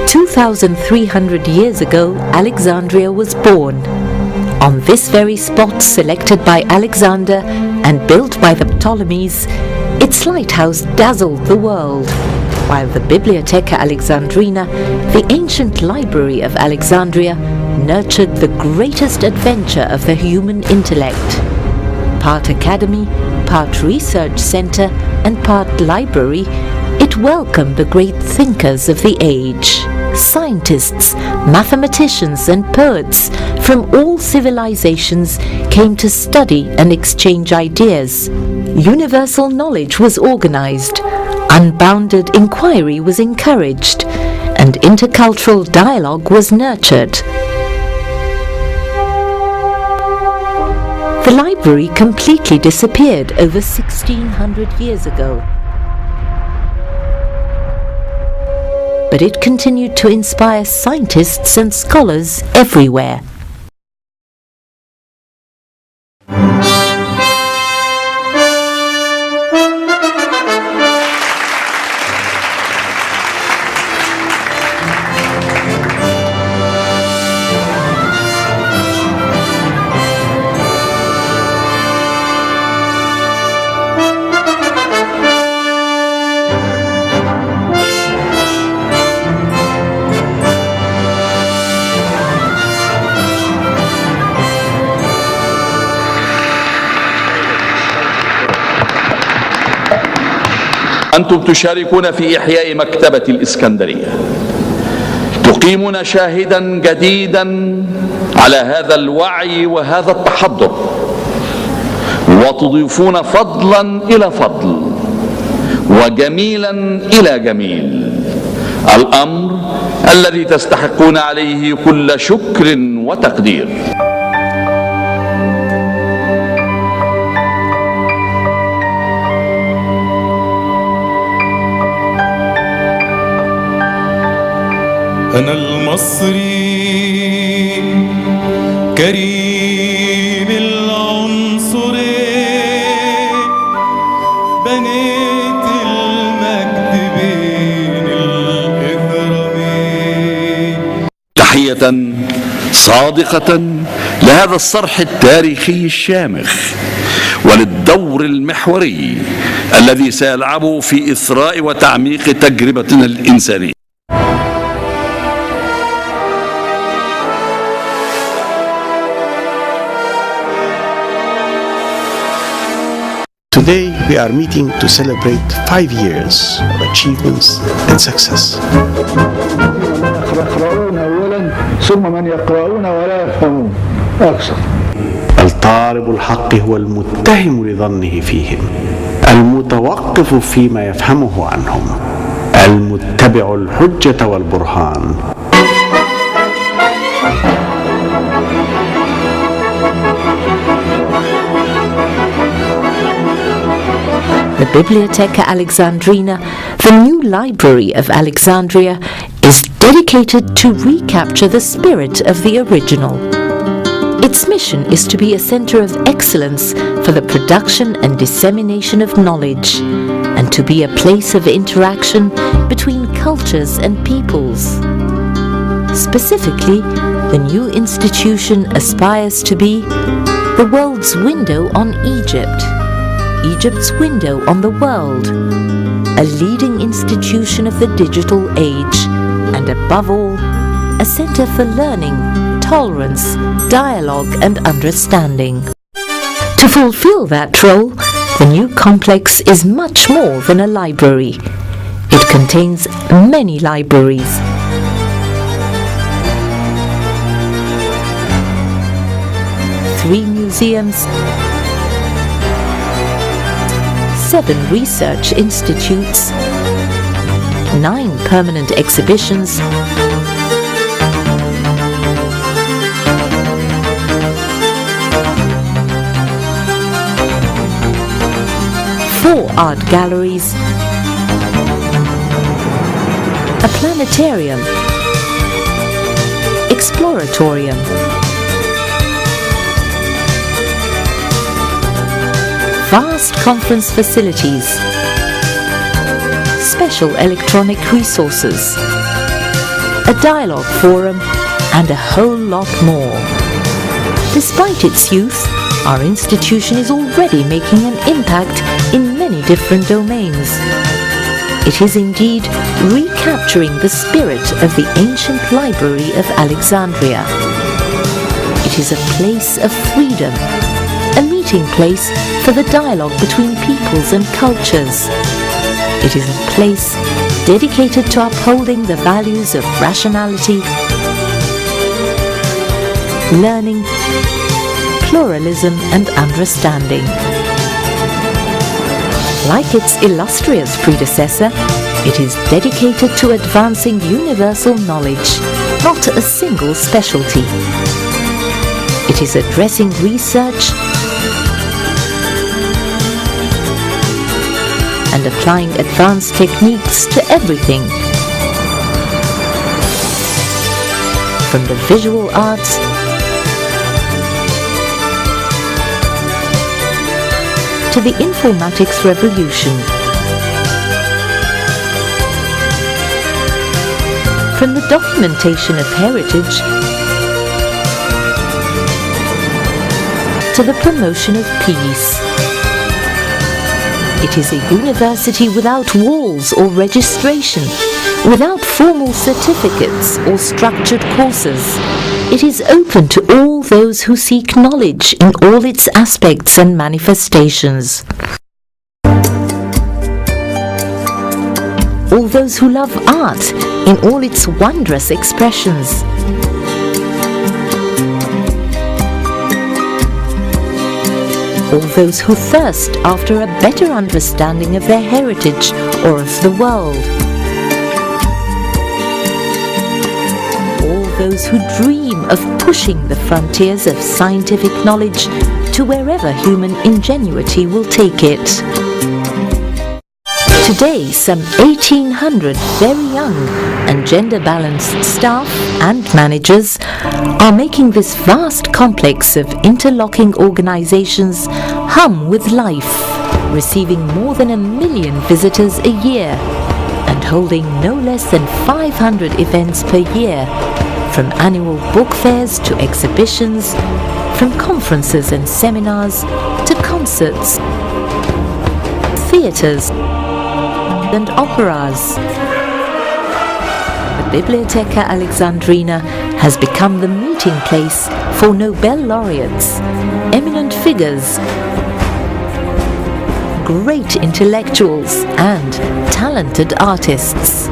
2,300 years ago, Alexandria was born. On this very spot selected by Alexander and built by the Ptolemies, its lighthouse dazzled the world, while the Bibliotheca Alexandrina, the ancient library of Alexandria, nurtured the greatest adventure of the human intellect. Part academy, part research center, and part library, it welcomed the great thinkers of the age. Scientists, mathematicians, and poets from all civilizations came to study and exchange ideas. Universal knowledge was organized, unbounded inquiry was encouraged, and intercultural dialogue was nurtured. The library completely disappeared over 1,600 years ago. But it continued to inspire scientists and scholars everywhere. أنتم تشاركون في إحياء مكتبة الإسكندرية، تقيمون شاهدا جديدا على هذا الوعي وهذا التحضر، وتضيفون فضلا إلى فضل وجميلا إلى جميل، الأمر الذي تستحقون عليه كل شكر وتقدير. أنا المصري كريم العنصر، بنيت المجد بين الإهرامين. تحية صادقة لهذا الصرح التاريخي الشامخ وللدور المحوري الذي سيلعبه في إثراء وتعميق تجربتنا الإنسانية. Today we are meeting to celebrate 5 years of achievements and success. يقرؤون أولا ثم من يقرؤون ولا يفهمون أكثر. الطالب الحق هو المتهم لظنه فيهم، المتوقف فيما يفهمه عنهم، المتبع الحجة والبرهان. The Bibliotheca Alexandrina, the new library of Alexandria, is dedicated to recapture the spirit of the original. Its mission is to be a center of excellence for the production and dissemination of knowledge, and to be a place of interaction between cultures and peoples. Specifically, the new institution aspires to be the world's window on Egypt, Egypt's window on the world, a leading institution of the digital age, and above all, a center for learning, tolerance, dialogue and understanding. To fulfill that role, the new complex is much more than a library. It contains many libraries. 3 museums, 7 research institutes, 9 permanent exhibitions, 4 art galleries, a planetarium, exploratorium, vast conference facilities, special electronic resources, a dialogue forum, and a whole lot more. Despite its youth, our institution is already making an impact in many different domains. It is indeed recapturing the spirit of the ancient library of Alexandria. It is a place of freedom, a meeting place for the dialogue between peoples and cultures. It is a place dedicated to upholding the values of rationality, learning, pluralism and understanding. Like its illustrious predecessor, it is dedicated to advancing universal knowledge, not a single specialty. It is addressing research and applying advanced techniques to everything, from the visual arts to the informatics revolution, from the documentation of heritage to the promotion of peace. It is a university without walls or registration, without formal certificates or structured courses. It is open to all those who seek knowledge in all its aspects and manifestations. All those who love art in all its wondrous expressions. All those who thirst after a better understanding of their heritage or of the world. All those who dream of pushing the frontiers of scientific knowledge to wherever human ingenuity will take it. Today, some 1,800 very young and gender-balanced staff and managers are making this vast complex of interlocking organizations hum with life, receiving more than 1 million visitors a year and holding no less than 500 events per year, from annual book fairs to exhibitions, from conferences and seminars to concerts, theatres and operas. The Bibliotheca Alexandrina has become the meeting place for Nobel laureates, eminent figures, great intellectuals and talented artists.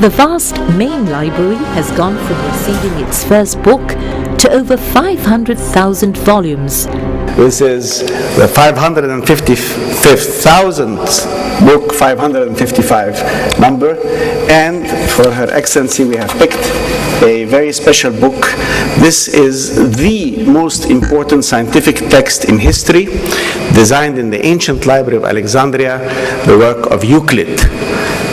The vast main library has gone from receiving its first book to over 500,000 volumes. This is the 555,000th book, 555 number, and for Her Excellency we have picked a very special book. This is the most important scientific text in history, designed in the ancient library of Alexandria, the work of Euclid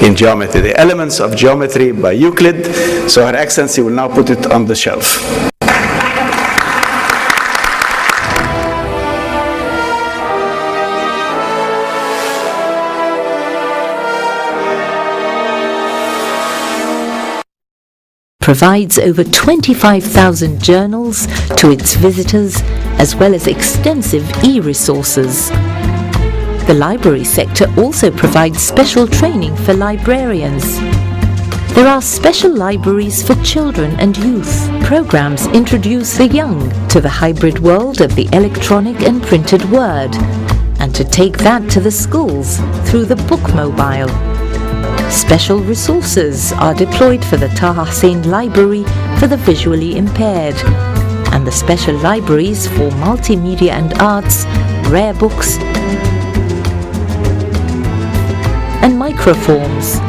in geometry, the Elements of Geometry by Euclid. So Her Excellency will now put it on the shelf. provides over 25,000 journals to its visitors, as well as extensive e-resources. The library sector also provides special training for librarians. There are special libraries for children and youth. Programs introduce the young to the hybrid world of the electronic and printed word, and to take that to the schools through the bookmobile. Special resources are deployed for the Taha Hussein Library for the visually impaired, and the special libraries for multimedia and arts, rare books, and microforms.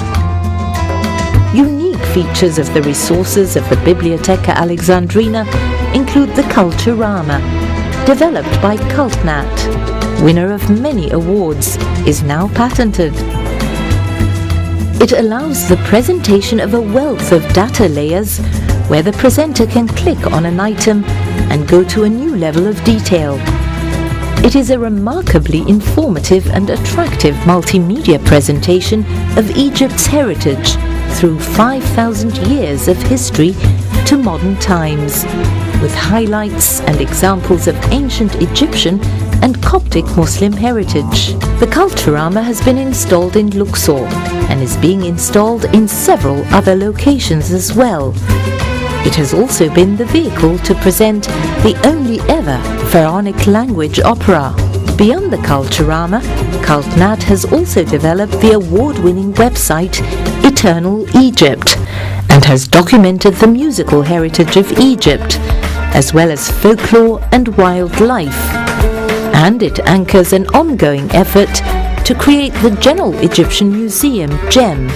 Unique features of the resources of the Biblioteca Alexandrina include the Culturama, developed by CultNat, winner of many awards, is now patented. It allows the presentation of a wealth of data layers where the presenter can click on an item and go to a new level of detail. It is a remarkably informative and attractive multimedia presentation of Egypt's heritage through 5,000 years of history to modern times, with highlights and examples of ancient Egyptian and Coptic Muslim heritage. The Culturama has been installed in Luxor and is being installed in several other locations as well. It has also been the vehicle to present the only ever pharaonic language opera. Beyond the Culturama, CultNat has also developed the award-winning website Eternal Egypt and has documented the musical heritage of Egypt, as well as folklore and wildlife. And it anchors an ongoing effort to create the General Egyptian Museum, GEM,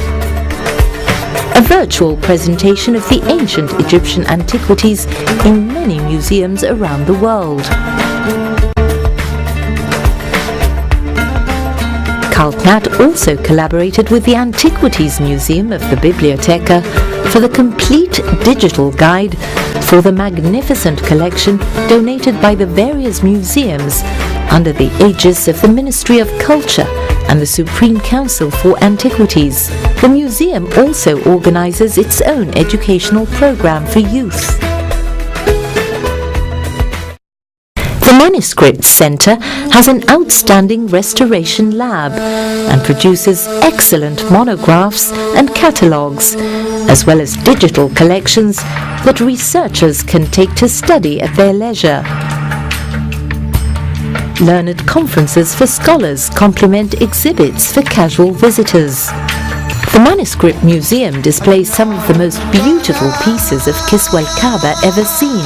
a virtual presentation of the ancient Egyptian antiquities in many museums around the world. CultNat also collaborated with the Antiquities Museum of the Biblioteca for the complete digital guide for the magnificent collection donated by the various museums under the aegis of the Ministry of Culture and the Supreme Council for Antiquities. The museum also organizes its own educational program for youth. The Manuscripts Center has an outstanding restoration lab and produces excellent monographs and catalogues, as well as digital collections that researchers can take to study at their leisure. Learned conferences for scholars complement exhibits for casual visitors. The Manuscript Museum displays some of the most beautiful pieces of Kiswa al-Kaaba ever seen.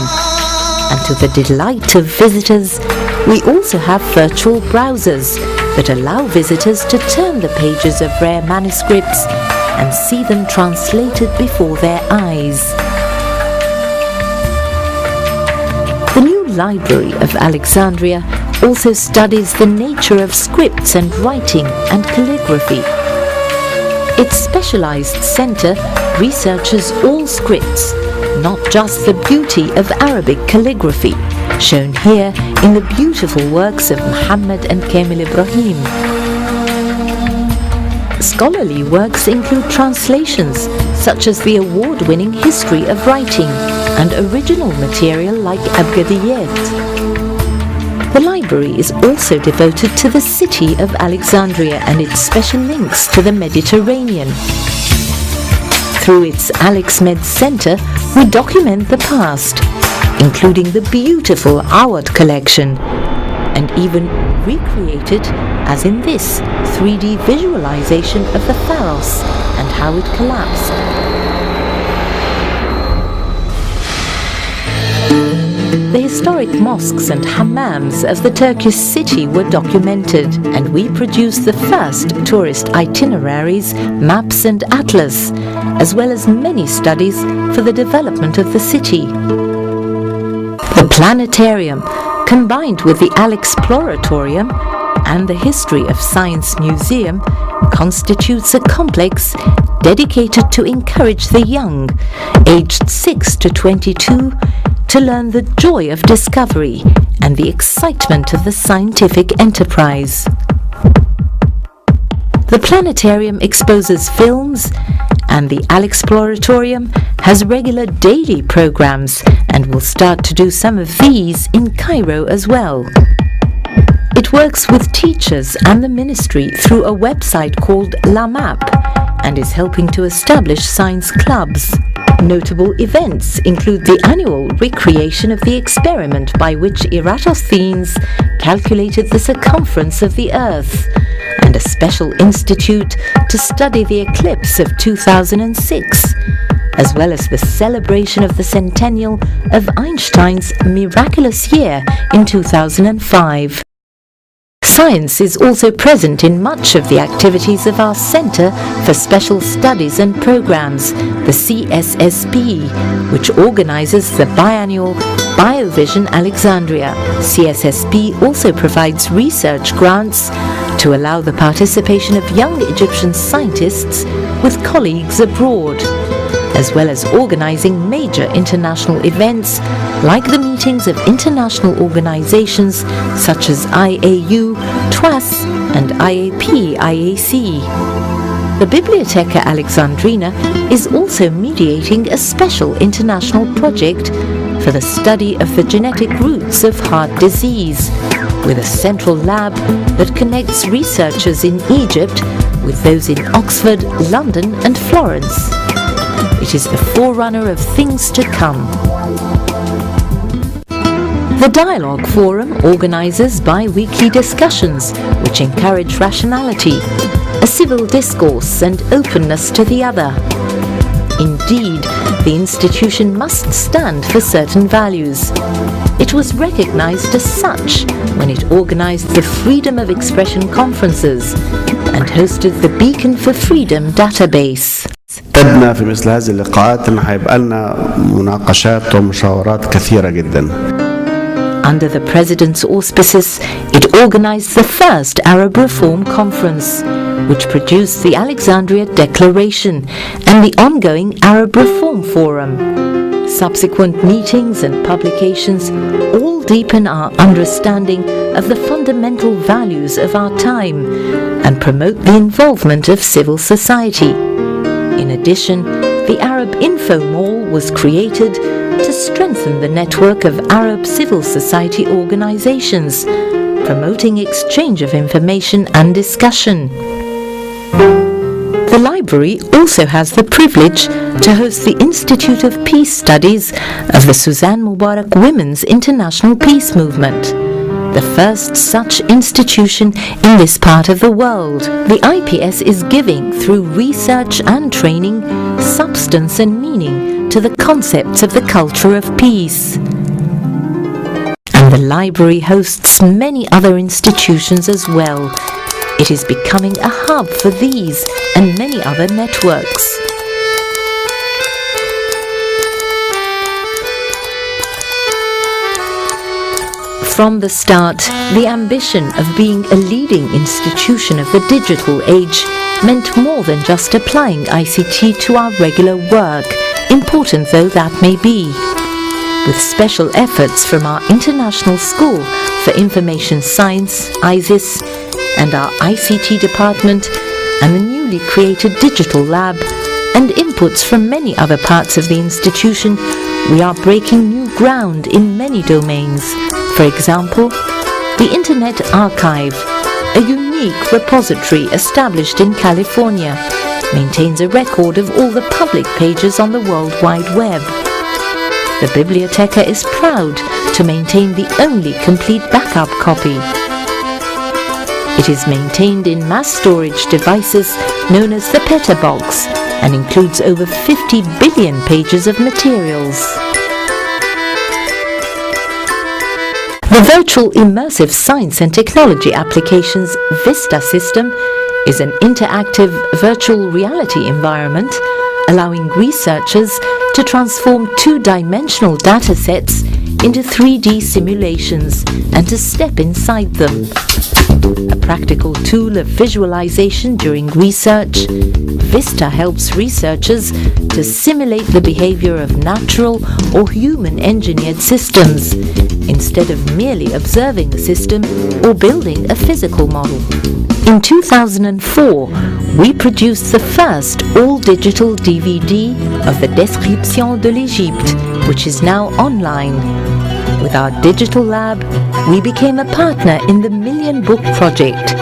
And to the delight of visitors, we also have virtual browsers that allow visitors to turn the pages of rare manuscripts and see them translated before their eyes. The new Library of Alexandria also studies the nature of scripts and writing and calligraphy. Its specialized center researches all scripts, not just the beauty of Arabic calligraphy, shown here in the beautiful works of Muhammad and Kamil Ibrahim. Scholarly works include translations, such as the award-winning History of Writing, and original material like Abgadiyat. The library is also devoted to the city of Alexandria and its special links to the Mediterranean. Through its AlexMed Center, we document the past, including the beautiful Awad collection, and even recreate it, as in this 3D visualization of the Pharos and how it collapsed. The historic mosques and hammams of the Turkish city were documented, and we produced the first tourist itineraries, maps and atlas, as well as many studies for the development of the city. The planetarium, combined with the Alexploratorium and the History of Science Museum, constitutes a complex dedicated to encourage the young, aged 6 to 22, to learn the joy of discovery and the excitement of the scientific enterprise. The planetarium exposes films, and the Alexploratorium has regular daily programs and will start to do some of these in Cairo as well. It works with teachers and the ministry through a website called La Map and is helping to establish science clubs. Notable events include the annual recreation of the experiment by which Eratosthenes calculated the circumference of the Earth, and a special institute to study the eclipse of 2006, as well as the celebration of the centennial of Einstein's miraculous year in 2005. Science is also present in much of the activities of our Centre for Special Studies and Programs, the CSSP, which organises the biannual BioVision Alexandria. CSSP also provides research grants to allow the participation of young Egyptian scientists with colleagues abroad, as well as organising major international events like the meetings of international organisations such as IAU, TWAS and IAP-IAC. The Bibliotheca Alexandrina is also mediating a special international project for the study of the genetic roots of heart disease, with a central lab that connects researchers in Egypt with those in Oxford, London and Florence. It is the forerunner of things to come. The Dialogue Forum organises bi-weekly discussions which encourage rationality, a civil discourse and openness to the other. Indeed, the institution must stand for certain values. It was recognised as such when it organised the Freedom of Expression conferences and hosted the Beacon for Freedom database. اعتدنا في مثل هذه اللقاءات ان هيبقى لنا مناقشات ومشاورات كثيرة جدا. Under the President's auspices, it organised the first Arab Reform Conference, which produced the Alexandria Declaration and the ongoing Arab Reform Forum. Subsequent meetings and publications all deepen our understanding of the fundamental values of our time and promote the involvement of civil society. In addition, the Arab Info Mall was created to strengthen the network of Arab civil society organizations, promoting exchange of information and discussion. The library also has the privilege to host the Institute of Peace Studies of the Suzanne Mubarak Women's International Peace Movement, the first such institution in this part of the world. The IPS is giving, through research and training, substance and meaning to the concepts of the culture of peace. And the library hosts many other institutions as well. It is becoming a hub for these and many other networks. From the start, the ambition of being a leading institution of the digital age meant more than just applying ICT to our regular work, important though that may be. With special efforts from our International School for Information Science, ISIS, and our ICT department, and the newly created Digital Lab, and inputs from many other parts of the institution, we are breaking new ground in many domains. For example, the Internet Archive, a unique repository established in California, maintains a record of all the public pages on the World Wide Web. The Bibliotheca is proud to maintain the only complete backup copy. It is maintained in mass storage devices known as the Petterbox and includes over 50 billion pages of materials. The Virtual Immersive Science and Technology Applications VISTA system is an interactive virtual reality environment allowing researchers to transform two-dimensional data sets into 3D simulations and to step inside them. A practical tool of visualization during research, Vista helps researchers to simulate the behavior of natural or human-engineered systems, instead of merely observing the system or building a physical model. In 2004, we produced the first all-digital DVD of the Description de l'Égypte, which is now online. With our digital lab, we became a partner in the Million Book Project,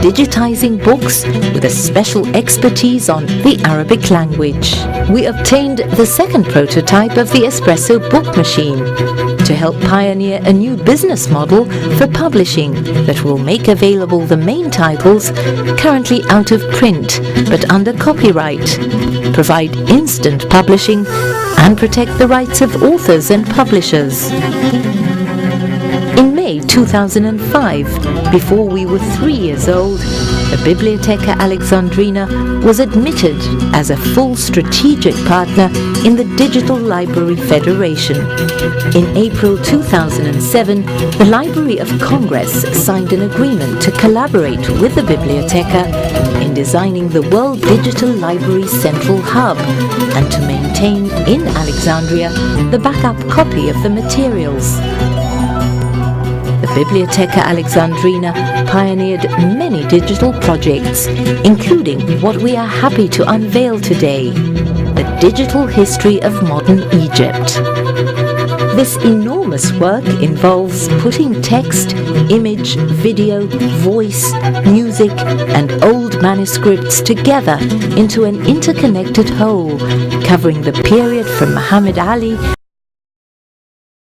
digitizing books with a special expertise on the Arabic language. We obtained the second prototype of the Espresso book machine to help pioneer a new business model for publishing that will make available the main titles currently out of print but under copyright, provide instant publishing, and protect the rights of authors and publishers. In May 2005, before we were 3 years old, the Bibliotheca Alexandrina was admitted as a full strategic partner in the Digital Library Federation. In April 2007, the Library of Congress signed an agreement to collaborate with the Bibliotheca in designing the World Digital Library Central Hub and to maintain in Alexandria the backup copy of the materials. The Bibliotheca Alexandrina pioneered many digital projects, including what we are happy to unveil today, the digital history of modern Egypt. This enormous work involves putting text, image, video, voice, music, and old manuscripts together into an interconnected whole, covering the period from Muhammad Ali